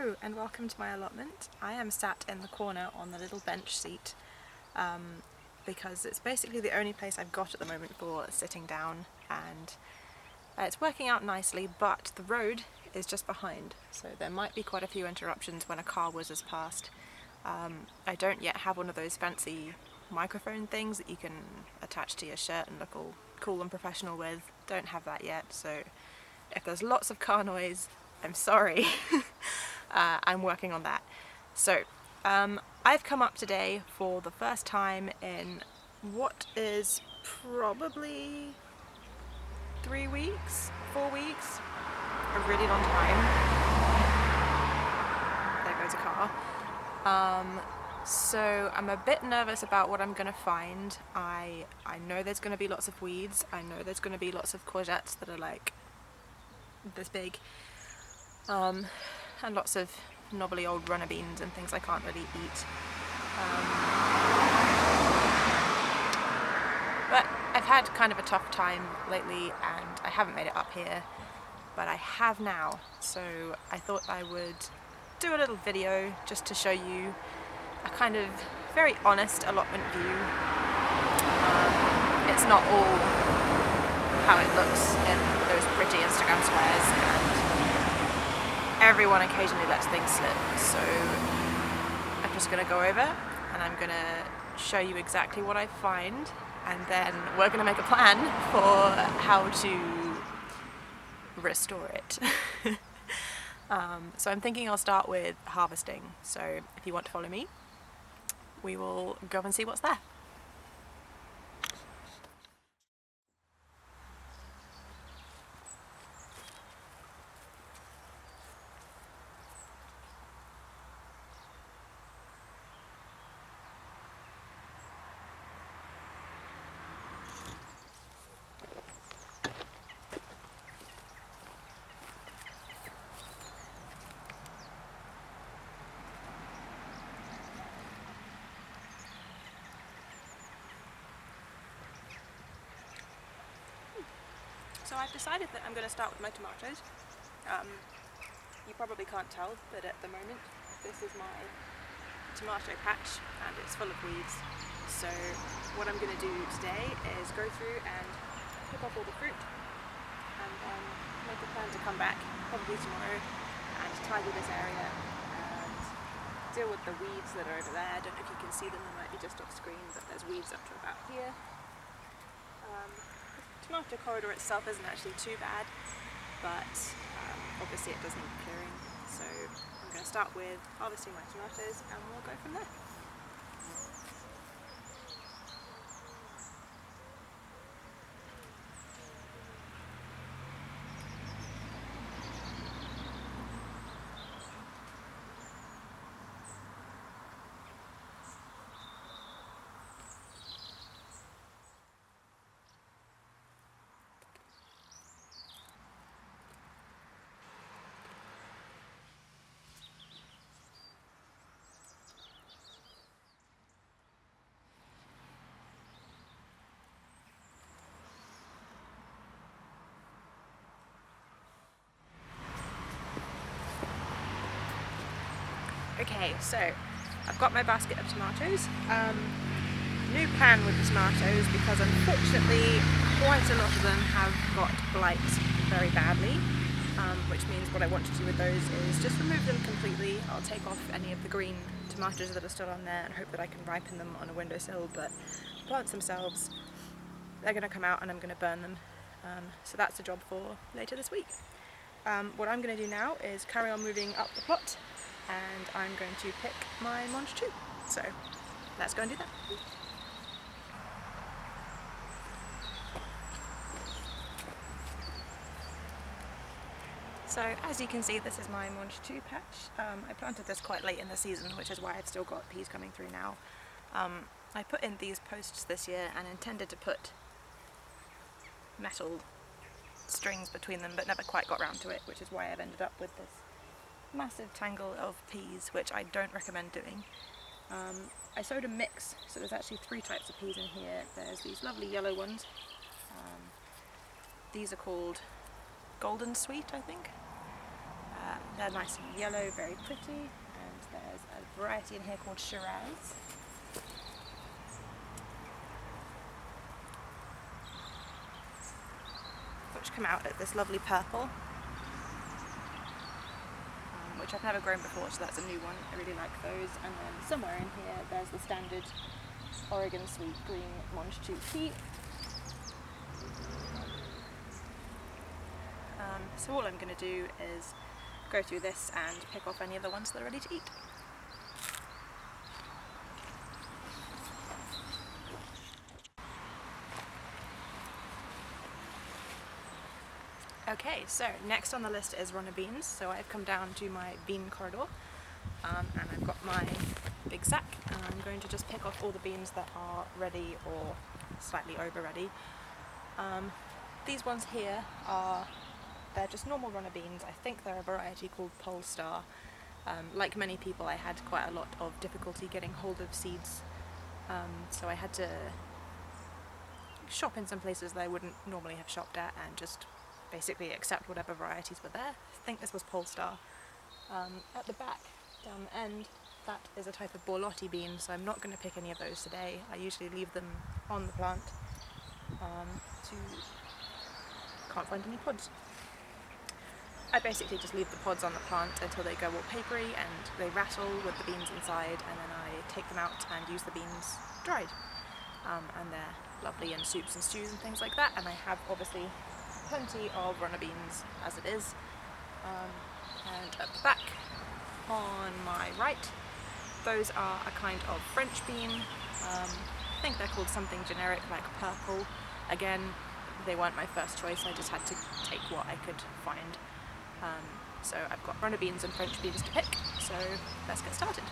Hello and welcome to my allotment. I am sat in the corner on the little bench seat because it's basically the only place I've got at the moment for sitting down, and it's working out nicely, but the road is just behind, so there might be quite a few interruptions when a car whizzes past. I don't yet have one of those fancy microphone things that you can attach to your shirt and look all cool and professional with. Don't have that yet, so if there's lots of car noise, I'm sorry. I'm working on that. So I've come up today for the first time in what is probably 3 weeks, 4 weeks, a really long time. There goes a car. So I'm a bit nervous about what I'm going to find. I know there's going to be lots of weeds. I know there's going to be lots of courgettes that are like this big. And lots of knobbly old runner beans and things I can't really eat. But I've had kind of a tough time lately and I haven't made it up here, but I have now, so I thought I would do a little video just to show you a kind of very honest allotment view. It's not all how it looks in those pretty Instagram squares, and everyone occasionally lets things slip, so I'm just going to go over and I'm going to show you exactly what I find, and then we're going to make a plan for how to restore it. So I'm thinking I'll start with harvesting, so if you want to follow me, we will go and see what's there. So I've decided that I'm going to start with my tomatoes. You probably can't tell, but at the moment this is my tomato patch and it's full of weeds. So what I'm going to do today is go through and pick off all the fruit and make a plan to come back probably tomorrow and tidy this area and deal with the weeds that are over there. I don't know if you can see them, they might be just off screen, but there's weeds up to about here. The tomato corridor itself isn't actually too bad, but obviously it does need clearing, so I'm going to start with harvesting my tomatoes and we'll go from there. Okay, so I've got my basket of tomatoes. New plan with the tomatoes because unfortunately quite a lot of them have got blight very badly, which means what I want to do with those is just remove them completely. I'll take off any of the green tomatoes that are still on there and hope that I can ripen them on a windowsill, but the plants themselves, they're going to come out and I'm going to burn them. So that's the job for later this week. What I'm going to do now is carry on moving up the plot, and I'm going to pick my Munch2. So let's go and do that. So as you can see, this is my Munch2 Patch. I planted this quite late in the season, which is why I've still got peas coming through now. I put in these posts this year and intended to put metal strings between them, but never quite got round to it, which is why I've ended up with this massive tangle of peas, which I don't recommend doing. I sowed a mix, so there's actually 3 types of peas in here. There's these lovely yellow ones. These are called golden sweet, I think. They're They're nice and yellow, very pretty, and there's a variety in here called Shiraz. Which come out at this lovely purple, which I've never grown before, so that's a new one. I really like those. And then somewhere in here there's the standard Oregon Sweet Green Munch2 Patch. So all I'm going to do is go through this and pick off any of the ones that are ready to eat. Okay, so next on the list is runner beans. So I've come down to my bean corridor, and I've got my big sack, and I'm going to just pick off all the beans that are ready or slightly over ready. These ones here they're just normal runner beans. I think they're a variety called Polestar. Like many people, I had quite a lot of difficulty getting hold of seeds, so I had to shop in some places that I wouldn't normally have shopped at and just basically accept whatever varieties were there. I think this was Polestar. At the back, down the end, that is a type of borlotti bean, so I'm not going to pick any of those today. I usually leave them on the plant. Can't find any pods. I basically just leave the pods on the plant until they go all papery and they rattle with the beans inside, and then I take them out and use the beans dried. And they're lovely in soups and stews and things like that, and I have obviously plenty of runner beans as it is. And at the back on my right, those are a kind of French bean. I think they're called something generic like purple. Again, they weren't my first choice, I just had to take what I could find. So I've got runner beans and French beans to pick, so let's get started.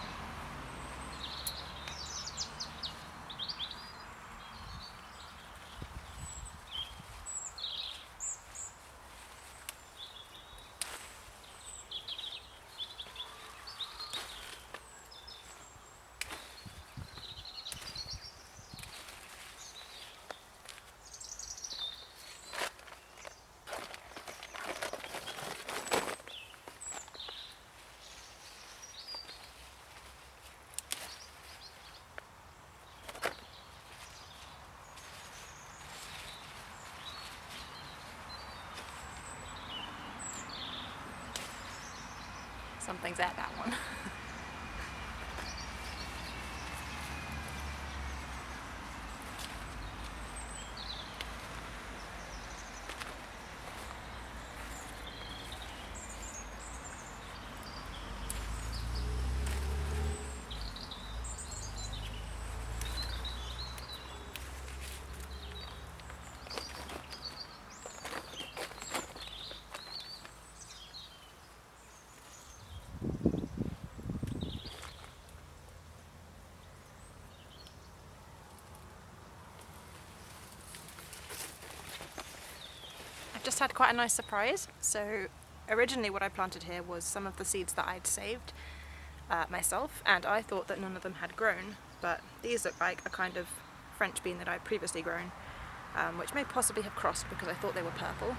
Something's at that one. Just had quite a nice surprise. So originally what I planted here was some of the seeds that I'd saved myself, and I thought that none of them had grown, but these look like a kind of French bean that I'd previously grown, which may possibly have crossed because I thought they were purple,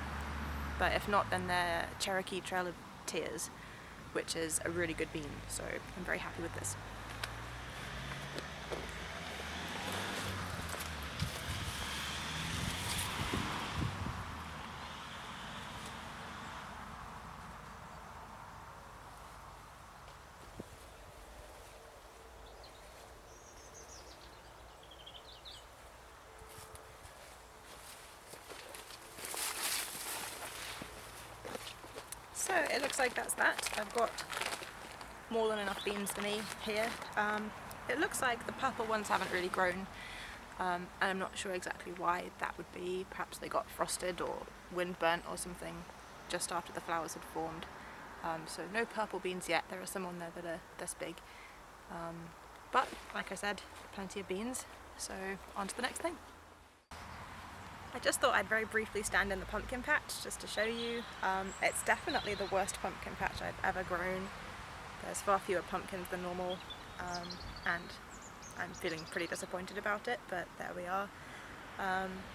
but if not, then they're Cherokee Trail of Tears, which is a really good bean, so I'm very happy with this. So it looks like that's that. I've got more than enough beans for me here. It looks like the purple ones haven't really grown, and I'm not sure exactly why that would be. Perhaps they got frosted or wind burnt or something just after the flowers had formed. So no purple beans yet. There are some on there that are this big. But like I said, plenty of beans. So on to the next thing. I just thought I'd very briefly stand in the pumpkin patch just to show you. It's definitely the worst pumpkin patch I've ever grown. There's far fewer pumpkins than normal, and I'm feeling pretty disappointed about it, but there we are.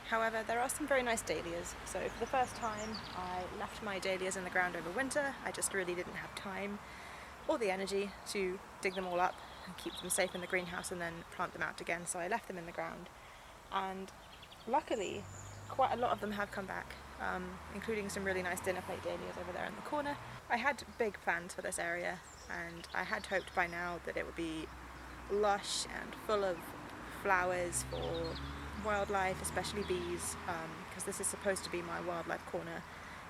However, there are some very nice dahlias, so for the first time I left my dahlias in the ground over winter. I just really didn't have time or the energy to dig them all up and keep them safe in the greenhouse and then plant them out again, so I left them in the ground. And luckily, quite a lot of them have come back, including some really nice dinner plate dahlias over there in the corner. I had big plans for this area, and I had hoped by now that it would be lush and full of flowers for wildlife, especially bees, because this is supposed to be my wildlife corner,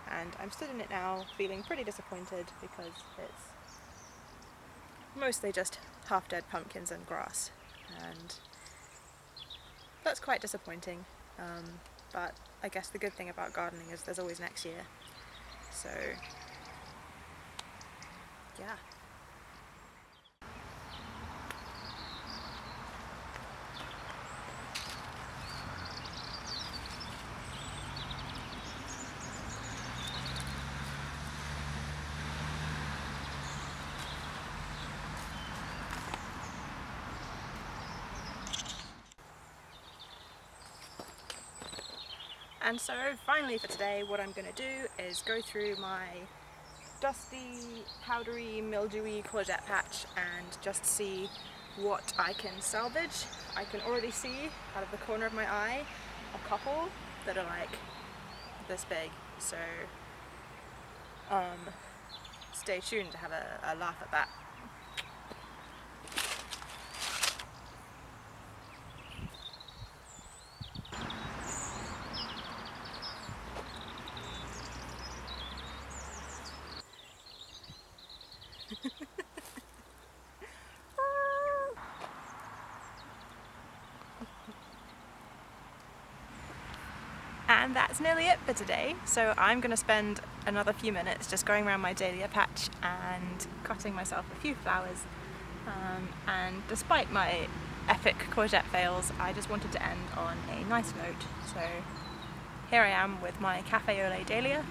and I'm stood in it now feeling pretty disappointed because it's mostly just half-dead pumpkins and grass, and that's quite disappointing, but I guess the good thing about gardening is there's always next year, so yeah. And so finally for today, what I'm going to do is go through my dusty, powdery, mildewy courgette patch and just see what I can salvage. I can already see out of the corner of my eye a couple that are like this big, so stay tuned to have a laugh at that. And that's nearly it for today, so I'm going to spend another few minutes just going around my dahlia patch and cutting myself a few flowers, and despite my epic courgette fails, I just wanted to end on a nice note. So here I am with my Cafe Au Lait dahlia.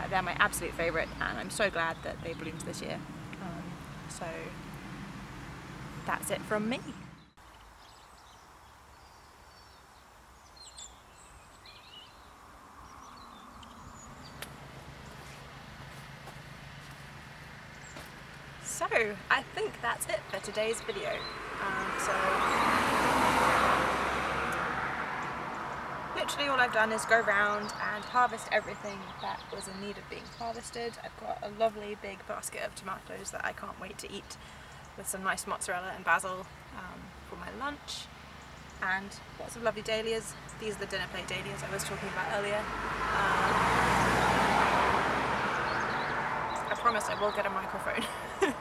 They're my absolute favourite, and I'm so glad that they bloomed this year. So that's it from me. So I think that's it for today's video. Literally all I've done is go around and harvest everything that was in need of being harvested. I've got a lovely big basket of tomatoes that I can't wait to eat with some nice mozzarella and basil for my lunch, and lots of lovely dahlias. These are the dinner plate dahlias I was talking about earlier. I promise I will get a microphone.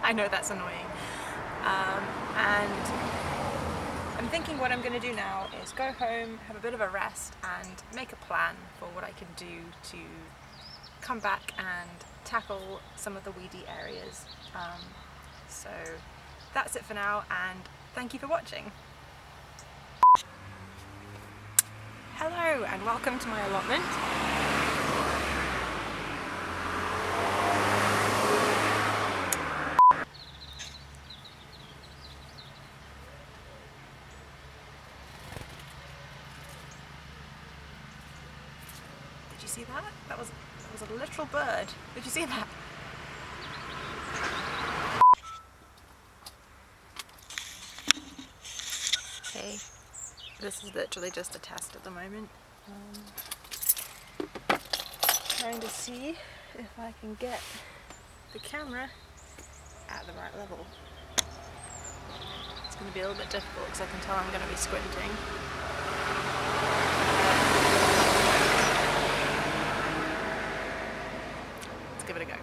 I know that's annoying. And I'm thinking what I'm going to do now is go home, have a bit of a rest, and make a plan for what I can do to come back and tackle some of the weedy areas. So that's it for now, and thank you for watching. Hello and welcome to my allotment. Did you see that? That was a literal bird. Did you see that? Okay, this is literally just a test at the moment. Trying to see if I can get the camera at the right level. It's going to be a little bit difficult because I can tell I'm going to be squinting. Let's give it a go.